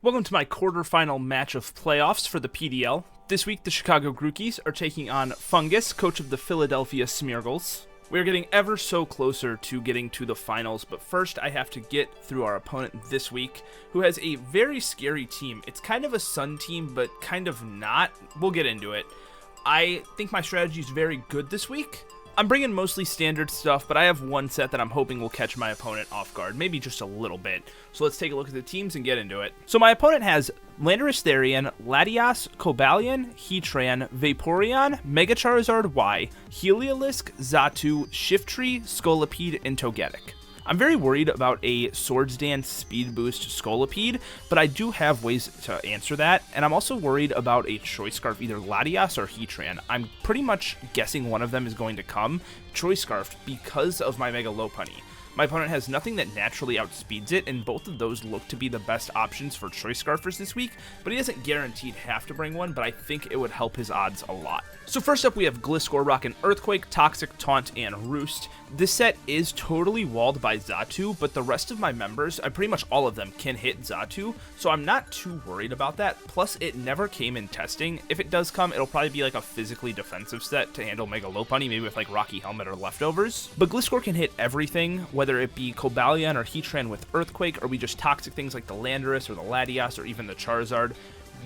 Welcome to my quarterfinal match of playoffs for the PDL. This week, the Chicago Grookies are taking on Fungus, coach of the Philadelphia Smeargles. We're getting ever so closer to getting to the finals, but first I have to get through our opponent this week, who has a very scary team. It's kind of a Sun team, but kind of not. We'll get into it. I think my strategy is very good this week. I'm bringing mostly standard stuff, but I have one set that I'm hoping will catch my opponent off guard, maybe just a little bit. So let's take a look at the teams and get into it. So my opponent has Landorus Therian, Latias, Cobalion, Heatran, Vaporeon, Mega Charizard Y, Heliolisk, Xatu, Shiftry, Scolipede, and Togetic. I'm very worried about a Swords Dance Speed Boost Scolipede, but I do have ways to answer that, and I'm also worried about a Choice Scarf, either Latias or Heatran. I'm pretty much guessing one of them is going to come Choice Scarfed because of my Mega Lopunny. My opponent has nothing that naturally outspeeds it, and both of those look to be the best options for Choice Scarfers this week, but he doesn't guaranteed have to bring one, but I think it would help his odds a lot. So first up, we have Gliscor rockin' Earthquake, Toxic, Taunt, and Roost. This set is totally walled by Xatu, but the rest of my members, pretty much all of them, can hit Xatu, so I'm not too worried about that. Plus, it never came in testing. If it does come, it'll probably be like a physically defensive set to handle Mega Lopunny, maybe with like Rocky Helmet or Leftovers. But Gliscor can hit everything, whether it be Cobalion or Heatran with Earthquake, or we just toxic things like the Landorus or the Latias or even the Charizard.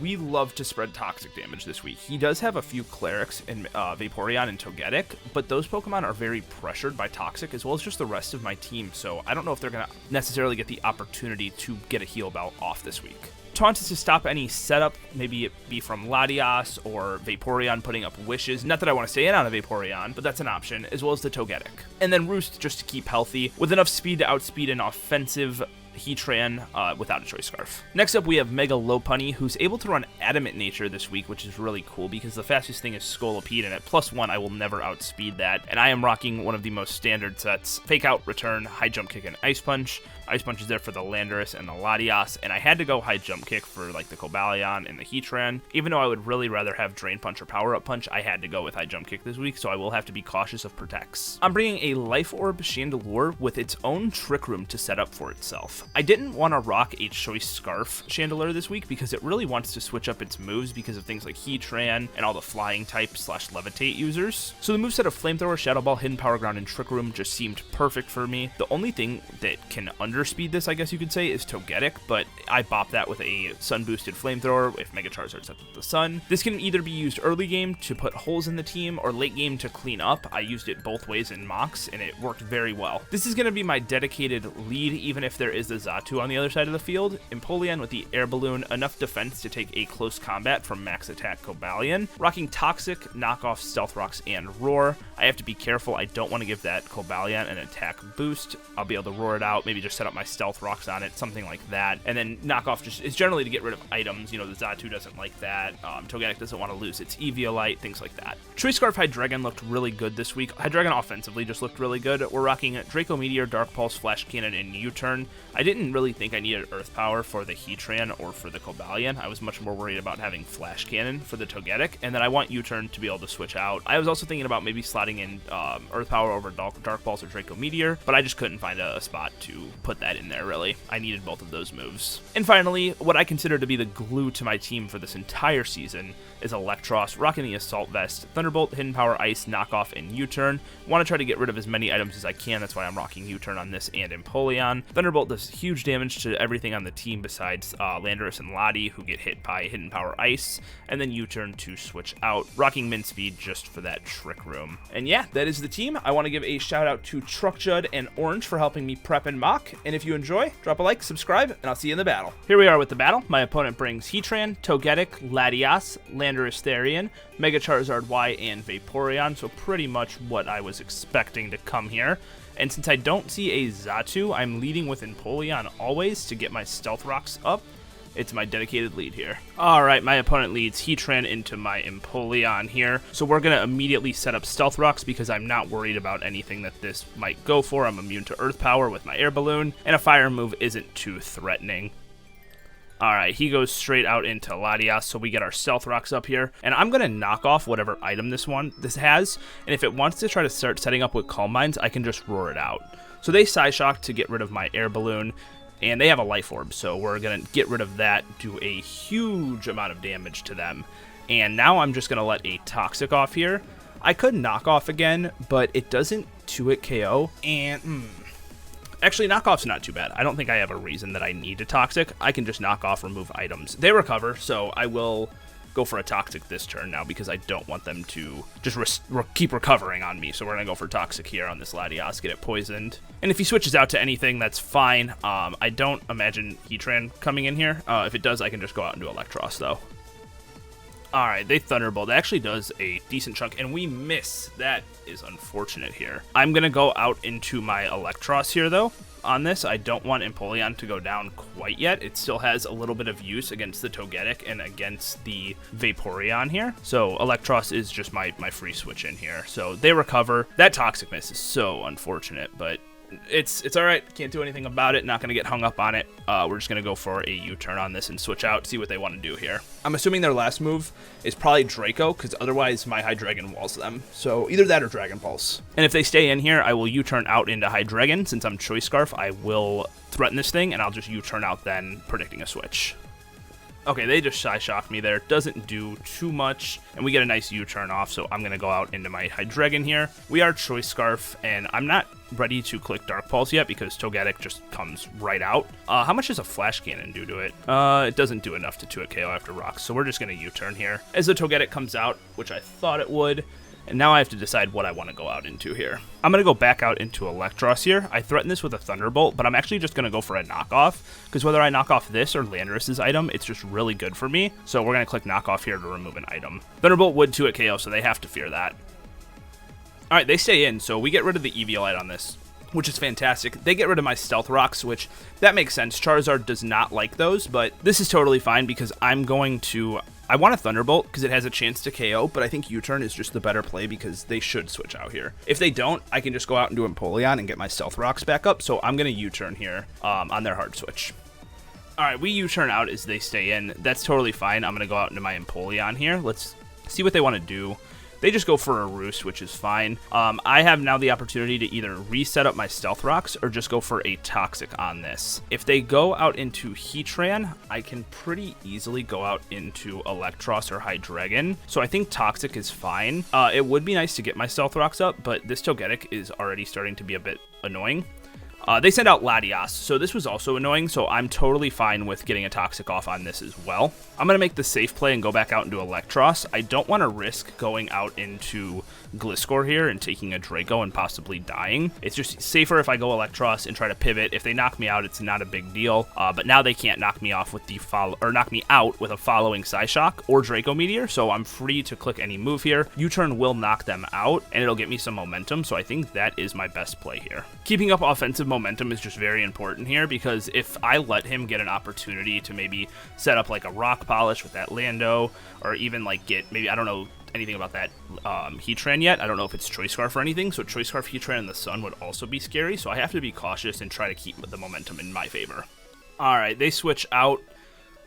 We love to spread toxic damage this week. He does have a few Clerics in Vaporeon and Togetic, but those Pokemon are very pressured by toxic as well as just the rest of my team, so I don't know if they're going to necessarily get the opportunity to get a heal bell off this week. Taunt is to stop any setup, maybe it be from Latias or Vaporeon putting up wishes. Not that I want to stay in on a Vaporeon, but that's an option, as well as the Togetic. And then Roost just to keep healthy, with enough speed to outspeed an offensive Heatran without a Choice Scarf. Next up, we have Mega Lopunny, who's able to run Adamant Nature this week, which is really cool because the fastest thing is Scolipede, and at +1, I will never outspeed that. And I am rocking one of the most standard sets, Fake Out, Return, High Jump Kick, and Ice Punch. Ice Punch is there for the Landorus and the Latias, and I had to go High Jump Kick for like the Cobalion and the Heatran. Even though I would really rather have Drain Punch or Power Up Punch, I had to go with High Jump Kick this week, so I will have to be cautious of Protects. I'm bringing a Life Orb Chandelure with its own Trick Room to set up for itself. I didn't want to rock a Choice Scarf Chandelure this week because it really wants to switch up its moves because of things like Heatran and all the flying type / levitate users. So the moveset of Flamethrower, Shadow Ball, Hidden Power Ground, and Trick Room just seemed perfect for me. The only thing that can underspeed this, I guess you could say, is Togetic, but I bop that with a Sun Boosted Flamethrower if Mega Charizard's up with the Sun. This can either be used early game to put holes in the team or late game to clean up. I used it both ways in mocks and it worked very well. This is going to be my dedicated lead even if there is a Xatu on the other side of the field. Empoleon with the Air Balloon, enough defense to take a close combat from Max Attack Cobalion. Rocking Toxic, Knockoff, Stealth Rocks, and Roar. I have to be careful. I don't want to give that Cobalion an attack boost. I'll be able to roar it out, maybe just set up my Stealth Rocks on it, something like that. And then Knockoff just is generally to get rid of items. You know, the Xatu doesn't like that. Togetic doesn't want to lose its Eviolite, things like that. Choice Scarf Hydreigon looked really good this week. Hydreigon offensively just looked really good. We're rocking Draco Meteor, Dark Pulse, Flash Cannon, and U-Turn. I didn't really think I needed Earth Power for the Heatran or for the Cobalion. I was much more worried about having Flash Cannon for the Togetic, and then I want U-Turn to be able to switch out. I was also thinking about maybe slotting in Earth Power over Dark Pulse or Draco Meteor, but I just couldn't find a spot to put that in there, really. I needed both of those moves. And finally, what I consider to be the glue to my team for this entire season is Eelektross, rocking the Assault Vest, Thunderbolt, Hidden Power, Ice, Knockoff, and U-Turn. Want to try to get rid of as many items as I can, that's why I'm rocking U-Turn on this and Empoleon. Thunderbolt does huge damage to everything on the team besides Landorus and Lottie, who get hit by Hidden Power Ice, and then U-Turn to switch out, rocking Min Speed just for that Trick Room. And yeah, that is the team. I want to give a shout out to Truck Judd and Orange for helping me prep and mock, and if you enjoy, drop a like, subscribe, and I'll see you in the battle. Here we are with the battle. My opponent brings Heatran, Togetic, Latias, Landorus Therian, Mega Charizard Y, and Vaporeon, so pretty much what I was expecting to come here. And since I don't see a Xatu, I'm leading with Empoleon always to get my Stealth Rocks up. It's my dedicated lead here. Alright, my opponent leads Heatran into my Empoleon here. So we're going to immediately set up Stealth Rocks because I'm not worried about anything that this might go for. I'm immune to Earth Power with my Air Balloon, and a Fire move isn't too threatening. Alright, he goes straight out into Latias, so we get our Stealth Rocks up here. And I'm going to knock off whatever item this has, and if it wants to try to start setting up with Calm Minds, I can just roar it out. So they Psyshock to get rid of my Air Balloon. And they have a Life Orb, so we're going to get rid of that, do a huge amount of damage to them. And now I'm just going to let a Toxic off here. I could knock off again, but it doesn't 2-hit KO. And actually, knockoff's not too bad. I don't think I have a reason that I need a Toxic. I can just knock off, remove items. They recover, so I will go for a Toxic this turn now because I don't want them to just keep recovering on me. So we're going to go for Toxic here on this Latias, get it poisoned. And if he switches out to anything, that's fine. I don't imagine Heatran coming in here. If it does, I can just go out and do Eelektross, though. All right, they Thunderbolt. It actually does a decent chunk, and we miss. That is unfortunate here. I'm going to go out into my Eelektross here, though. On this, I don't want Empoleon to go down quite yet. It still has a little bit of use against the Togetic and against the Vaporeon here. So Eelektross is just my free switch in here. So they recover. That Toxic miss is so unfortunate, but it's all right. Can't do anything about it. Not going to get hung up on it. We're just going to go for a U-turn on this and switch out, see what they want to do here. I'm assuming their last move is probably Draco, because otherwise my Hydreigon walls them. So either that or Dragon Pulse. And if they stay in here, I will U-turn out into Hydreigon. Since I'm Choice Scarf, I will threaten this thing, and I'll just U-turn out then, predicting a switch. Okay, they just Psy-Shock me there. Doesn't do too much, and we get a nice U-turn off, so I'm going to go out into my Hydreigon here. We are Choice Scarf, and I'm not ready to click Dark Pulse yet because Togetic just comes right out. How much does a Flash Cannon do to it? It doesn't do enough to 2-hit KO after Rocks, so we're just going to U-turn here. As the Togetic comes out, which I thought it would, and now I have to decide what I want to go out into here. I'm going to go back out into Eelektross here. I threaten this with a Thunderbolt, but I'm actually just going to go for a knockoff, because whether I knock off this or Landorus's item, it's just really good for me. So we're going to click knockoff here to remove an item. Thunderbolt would 2-hit KO, so they have to fear that. All right, they stay in, so we get rid of the Eviolite on this, which is fantastic. They get rid of my Stealth Rocks, which that makes sense. Charizard does not like those, but this is totally fine because I'm going to... I want a Thunderbolt because it has a chance to KO, but I think U-turn is just the better play because they should switch out here. If they don't, I can just go out and do Empoleon and get my Stealth Rocks back up, so I'm going to U-turn here on their hard switch. All right, we U-turn out as they stay in. That's totally fine. I'm going to go out into my Empoleon here. Let's see what they want to do. They just go for a Roost, which is fine. I have now the opportunity to either reset up my Stealth Rocks or just go for a Toxic on this. If they go out into Heatran, I can pretty easily go out into Eelektross or Hydreigon. So I think Toxic is fine. It would be nice to get my Stealth Rocks up, but this Togetic is already starting to be a bit annoying. They send out Latias, so this was also annoying, so I'm totally fine with getting a Toxic off on this as well. I'm going to make the safe play and go back out into Eelektross. I don't want to risk going out into Gliscor here and taking a Draco and possibly dying. It's just safer if I go Eelektross and try to pivot. If they knock me out, it's not a big deal, but now they can't knock me off with the knock me out with a following Psyshock or Draco Meteor, so I'm free to click any move here. U-turn will knock them out, and it'll get me some momentum, so I think that is my best play here. Keeping up offensive momentum is just very important here because if I let him get an opportunity to maybe set up like a Rock Polish with that Lando, or even like get maybe, I don't know anything about that Heatran yet. I don't know if it's Choice Scarf or anything, so Choice Scarf Heatran in the sun would also be scary, so I have to be cautious and try to keep the momentum in my favor. All right, they switch out.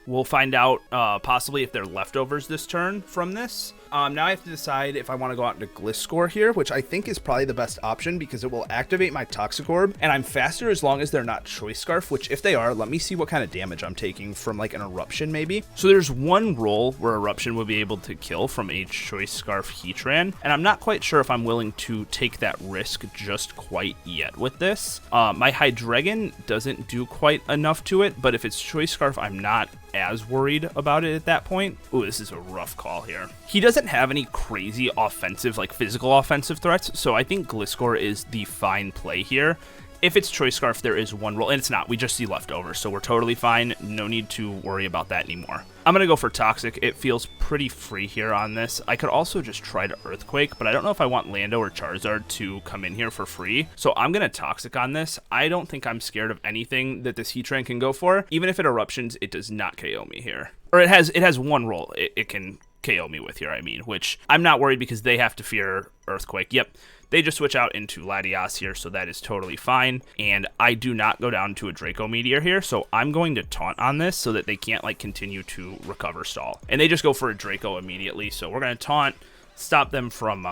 We'll find out possibly if they're leftovers this turn from this. Now I have to decide if I want to go out into Gliscor here, which I think is probably the best option because it will activate my Toxic Orb, and I'm faster as long as they're not Choice Scarf, which if they are, let me see what kind of damage I'm taking from like an Eruption maybe. So there's one roll where Eruption would be able to kill from a Choice Scarf Heatran, and I'm not quite sure if I'm willing to take that risk just quite yet with this. My Hydreigon doesn't do quite enough to it, but if it's Choice Scarf, I'm not as worried about it at that point. Ooh, this is a rough call here. He doesn't have any crazy offensive, like physical offensive threats, so I think Gliscor is the fine play here. If it's Choice Scarf, there is one roll, and it's not. We just see leftovers, so we're totally fine. No need to worry about that anymore. I'm going to go for Toxic. It feels pretty free here on this. I could also just try to Earthquake, but I don't know if I want Lando or Charizard to come in here for free, so I'm going to Toxic on this. I don't think I'm scared of anything that this Heatran can go for. Even if it Eruptions, it does not KO me here. Or it has one roll it can KO me with here, I mean, which I'm not worried because they have to fear Earthquake. Yep. They just switch out into Latias here, so that is totally fine. And I do not go down to a Draco Meteor here, so I'm going to taunt on this so that they can't like continue to recover stall. And they just go for a Draco immediately, so we're going to taunt, stop them from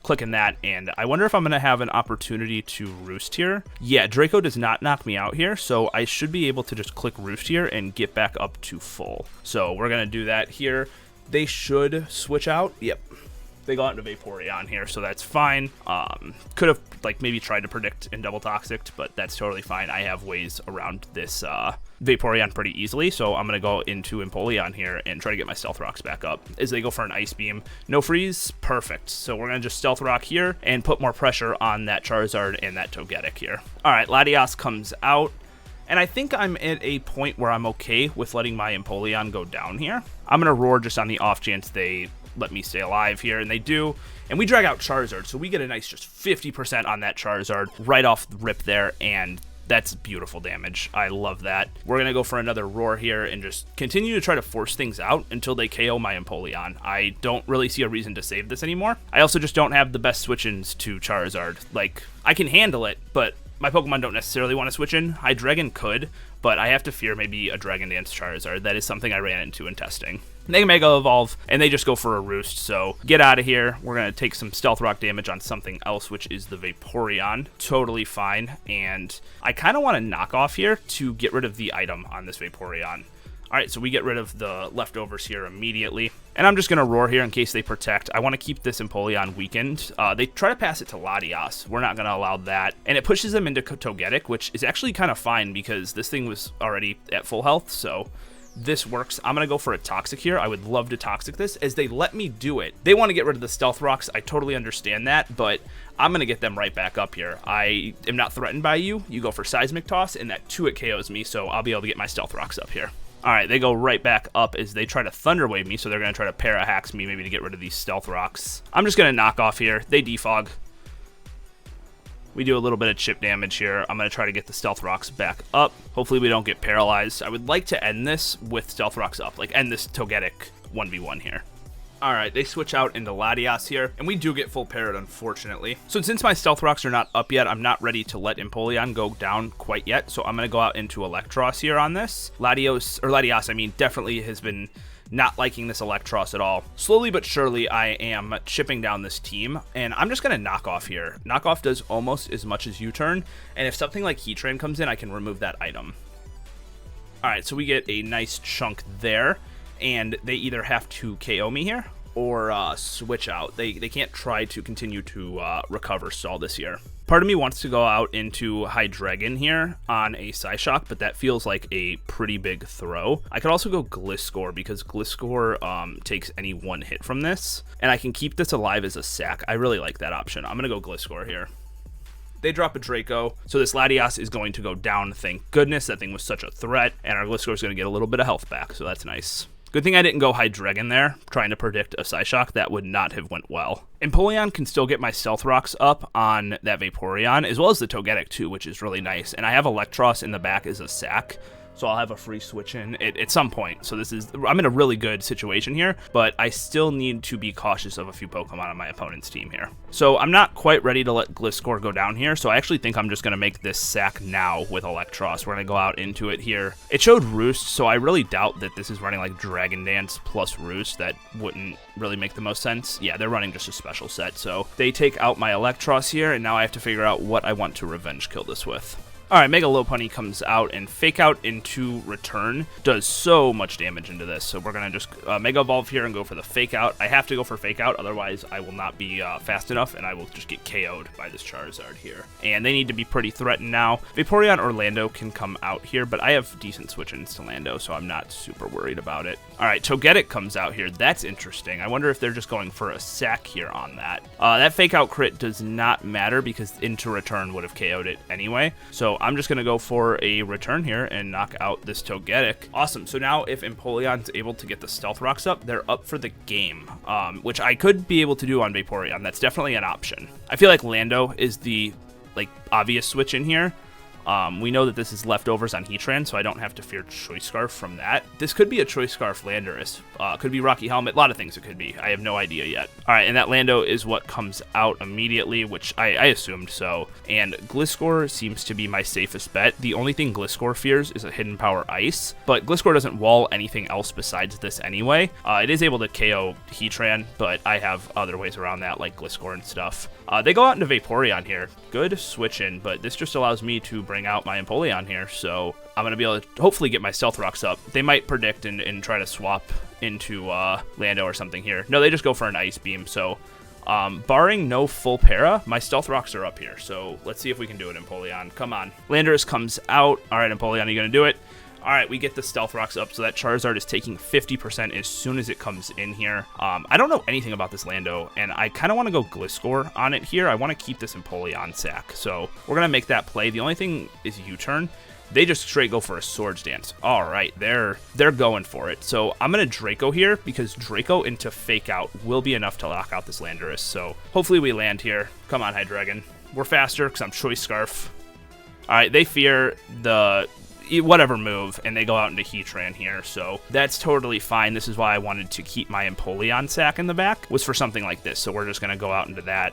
clicking that, and I wonder if I'm going to have an opportunity to roost here. Yeah, Draco does not knock me out here, so I should be able to just click roost here and get back up to full. So we're going to do that here. They should switch out. Yep. They go out into Vaporeon here, so that's fine. Could have like maybe tried to predict in Double Toxic, but that's totally fine. I have ways around this Vaporeon pretty easily, so I'm going to go into Empoleon here and try to get my Stealth Rocks back up as they go for an Ice Beam. No freeze, perfect. So we're going to just Stealth Rock here and put more pressure on that Charizard and that Togetic here. All right, Latias comes out. And I think I'm at a point where I'm okay with letting my Empoleon go down here. I'm going to roar just on the off chance they let me stay alive here, and they do. And we drag out Charizard, so we get a nice just 50% on that Charizard right off the rip there, and that's beautiful damage. I love that. We're going to go for another roar here and just continue to try to force things out until they KO my Empoleon. I don't really see a reason to save this anymore. I also just don't have the best switch-ins to Charizard. Like, I can handle it, but my Pokemon don't necessarily want to switch in. Hydreigon could, but I have to fear maybe a Dragon Dance Charizard. That is something I ran into in testing. They Mega Evolve, and they just go for a roost, so get out of here. We're going to take some Stealth Rock damage on something else, which is the Vaporeon. Totally fine, and I kind of want to knock off here to get rid of the item on this Vaporeon. Alright, so we get rid of the leftovers here immediately. And I'm just going to roar here in case they protect. I want to keep this Empoleon weakened. They try to pass it to Latias. We're not going to allow that. And it pushes them into Togetic, which is actually kind of fine because this thing was already at full health, so this works. I'm going to go for a Toxic here. I would love to Toxic this as they let me do it. They want to get rid of the Stealth Rocks. I totally understand that, but I'm going to get them right back up here. I am not threatened by you. You go for Seismic Toss, and that 2-hit KOs me, so I'll be able to get my Stealth Rocks up here. All right, they go right back up as they try to Thunder Wave me, so they're going to try to Para-Hacks me maybe to get rid of these Stealth Rocks. I'm just going to knock off here. They defog. We do a little bit of chip damage here. I'm going to try to get the Stealth Rocks back up. Hopefully we don't get paralyzed. I would like to end this with Stealth Rocks up, like end this Togetic 1v1 here. All right, they switch out into Latias here, and we do get full parried, unfortunately. So since my Stealth Rocks are not up yet, I'm not ready to let Empoleon go down quite yet, so I'm going to go out into Eelektross here on this. Latias, I mean, definitely has been not liking this Eelektross at all. Slowly but surely, I am chipping down this team, and I'm just going to knock off here. Knock off does almost as much as U-turn, and if something like Heat Train comes in, I can remove that item. All right, so we get a nice chunk there, and they either have to KO me here or switch out. They can't try to continue to recover stall this year. Part of me wants to go out into Hydreigon here on a Psyshock, but that feels like a pretty big throw. I could also go Gliscor because Gliscor takes any one hit from this, and I can keep this alive as a sack. I really like that option. I'm going to go Gliscor here. They drop a Draco, so this Latias is going to go down. Thank goodness, that thing was such a threat, and our Gliscor is going to get a little bit of health back, so that's nice. Good thing I didn't go Hydreigon there, trying to predict a Psyshock. That would not have went well. Empoleon can still get my Stealth Rocks up on that Vaporeon, as well as the Togetic too, which is really nice. And I have Eelektross in the back as a sack, so I'll have a free switch in at some point. So I'm in a really good situation here, but I still need to be cautious of a few Pokemon on my opponent's team here. So I'm not quite ready to let Gliscor go down here, so I actually think I'm just going to make this sack now with Eelektross. We're going to go out into it here. It showed Roost, so I really doubt that this is running like Dragon Dance plus Roost. That wouldn't really make the most sense. Yeah, they're running just a special set, so they take out my Eelektross here, and now I have to figure out what I want to revenge kill this with. Alright, Mega Lopunny comes out, and Fake Out into Return does so much damage into this. So we're going to just Mega Evolve here and go for the Fake Out. I have to go for Fake Out, otherwise I will not be fast enough, and I will just get KO'd by this Charizard here. And they need to be pretty threatened now. Vaporeon or Lando can come out here, but I have decent switch-ins to Lando, so I'm not super worried about it. Alright, Togetic comes out here. That's interesting. I wonder if they're just going for a sack here on that. That Fake Out crit does not matter because into Return would have KO'd it anyway. So I'm just going to go for a return here and knock out this Togetic. Awesome. So now if Empoleon's able to get the Stealth Rocks up, they're up for the game, which I could be able to do on Vaporeon. That's definitely an option. I feel like Lando is the obvious switch in here. We know that this is leftovers on Heatran, so I don't have to fear Choice Scarf from that. This could be a Choice Scarf Landorus. Could be Rocky Helmet. A lot of things it could be. I have no idea yet. All right, and that Lando is what comes out immediately, which I assumed so. And Gliscor seems to be my safest bet. The only thing Gliscor fears is a Hidden Power Ice, but Gliscor doesn't wall anything else besides this anyway. It is able to KO Heatran, but I have other ways around that, like Gliscor and stuff. They go out into Vaporeon here. Good switch in, but this just allows me to bring out my Empoleon here, so I'm going to be able to hopefully get my Stealth Rocks up. They might predict and try to swap into Lando or something here. No, they just go for an Ice Beam, so barring no full para, my Stealth Rocks are up here, so let's see if we can do it, Empoleon. Come on. Landorus comes out. All right, Empoleon, are you going to do it? All right, we get the Stealth Rocks up, so that Charizard is taking 50% as soon as it comes in here. I don't know anything about this Lando, and I kind of want to go Gliscor on it here. I want to keep this Empoleon sack, so we're going to make that play. The only thing is U-turn. They just straight go for a Swords Dance. All right, they're going for it. So I'm going to Draco here, because Draco into Fake Out will be enough to lock out this Landorus. So hopefully we land here. Come on, Hydreigon. We're faster, because I'm Choice Scarf. All right, they fear the whatever move, and they go out into Heatran here, so that's totally fine. This is why I wanted to keep my Empoleon sack in the back, was for something like this, so we're just going to go out into that.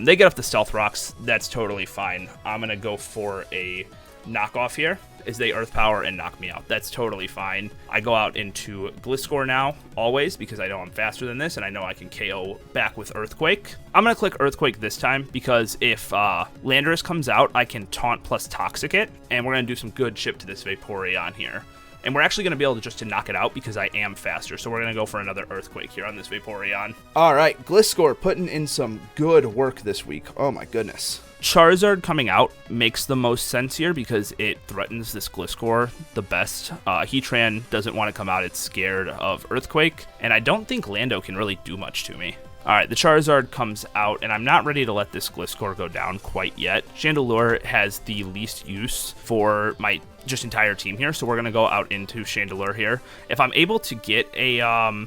They get off the Stealth Rocks. That's totally fine. I'm going to go for a knockoff here as they Earth Power and knock me out. That's totally fine. I go out into Gliscor now, always, because I know I'm faster than this, and I know I can KO back with Earthquake. I'm going to click Earthquake this time, because if Landorus comes out, I can Taunt plus Toxic it, and we're going to do some good chip to this Vaporeon here. And we're actually going to be able to just knock it out because I am faster, so we're going to go for another Earthquake here on this Vaporeon. All right, Gliscor putting in some good work this week. Oh my goodness. Charizard coming out makes the most sense here because it threatens this Gliscor the best. Heatran doesn't want to come out. It's scared of Earthquake, and I don't think Lando can really do much to me. All right, the Charizard comes out, and I'm not ready to let this Gliscor go down quite yet. Chandelure has the least use for my just entire team here, so we're going to go out into Chandelure here. If I'm able to get a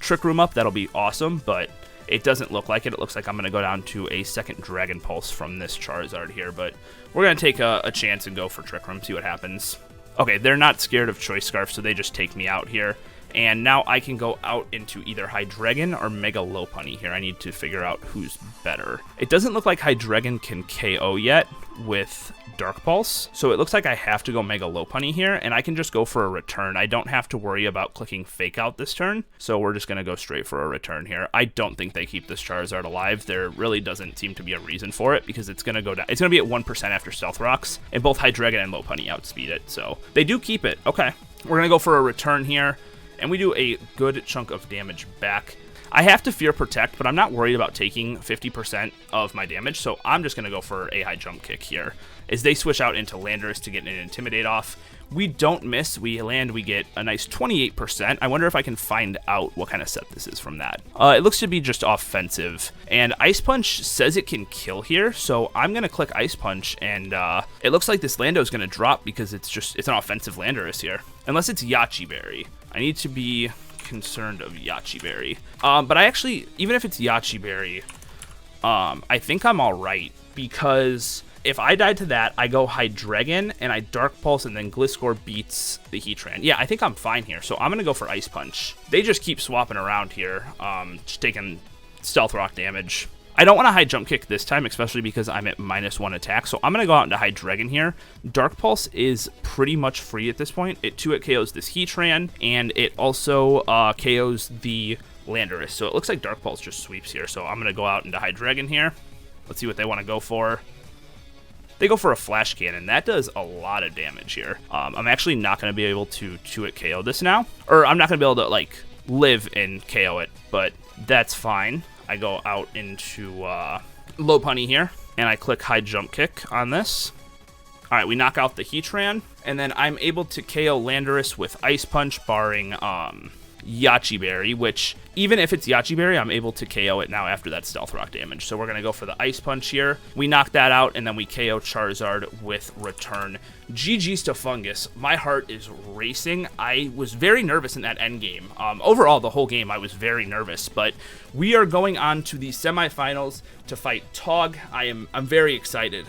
Trick Room up, that'll be awesome, but it doesn't look like it. It looks like I'm going to go down to a second Dragon Pulse from this Charizard here, but we're going to take a chance and go for Trick Room, see what happens. Okay, they're not scared of Choice Scarf, so they just take me out here. And now I can go out into either Hydreigon or Mega Lopunny here. I need to figure out who's better. It doesn't look like Hydreigon can KO yet with Dark Pulse, so it looks like I have to go Mega Lopunny here, and I can just go for a return. I don't have to worry about clicking Fake Out this turn, so we're just going to go straight for a return here. I don't think they keep this Charizard alive. There really doesn't seem to be a reason for it, because it's going to go down. It's going to be at 1% after Stealth Rocks, and both Hydreigon and Lopunny outspeed it, so they do keep it. Okay, we're going to go for a return here, and we do a good chunk of damage back. I have to Fear Protect, but I'm not worried about taking 50% of my damage, so I'm just going to go for a high jump kick here. As they switch out into Landorus to get an Intimidate off, we don't miss. We land, we get a nice 28%. I wonder if I can find out what kind of set this is from that. It looks to be just offensive, and Ice Punch says it can kill here, so I'm going to click Ice Punch, and it looks like this Lando is going to drop because it's an offensive Landorus here. Unless it's Yachi Berry. I need to be concerned of Yachi Berry. But I actually, even if it's Yachi Berry, I think I'm alright, because if I die to that, I go Hydreigon and I Dark Pulse, and then Gliscor beats the Heatran. Yeah, I think I'm fine here, so I'm going to go for Ice Punch. They just keep swapping around here, just taking Stealth Rock damage. I don't want to high jump kick this time, especially because I'm at -1 attack, so I'm going to go out into Hydreigon here. Dark Pulse is pretty much free at this point. It KOs this Heatran, and it also KOs the Landorus, so it looks like Dark Pulse just sweeps here, so I'm going to go out into Hydreigon here. Let's see what they want to go for. They go for a Flash Cannon. That does a lot of damage here. I'm actually not going to be able to 2-hit KO this now, or I'm not going to be able to, like, live and KO it, but that's fine. I go out into Lopunny here, and I click High Jump Kick on this. All right, we knock out the Heatran, and then I'm able to KO Landorus with Ice Punch, barring Yachi Berry, which, even if it's Yachi Berry, I'm able to KO it now after that Stealth Rock damage. So we're going to go for the Ice Punch here. We knock that out, and then we KO Charizard with Return. GG's to Fungus. My heart is racing. I was very nervous in that end game. Overall, the whole game, I was very nervous, but we are going on to the semifinals to fight Tog. I'm very excited.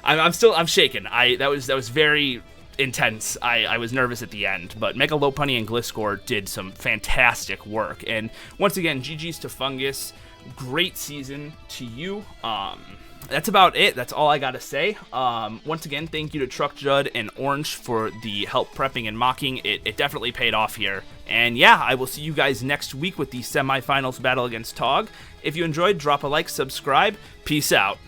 I'm shaken. That was very intense. I was nervous at the end, but Megalopunny and Gliscor did some fantastic work. And once again, GG's to Fungus. Great season to you. That's about it. That's all I gotta say. Once again, thank you to Truck Judd and Orange for the help prepping and mocking. It definitely paid off here. And yeah, I will see you guys next week with the semifinals battle against Tog. If you enjoyed, drop a like, subscribe. Peace out.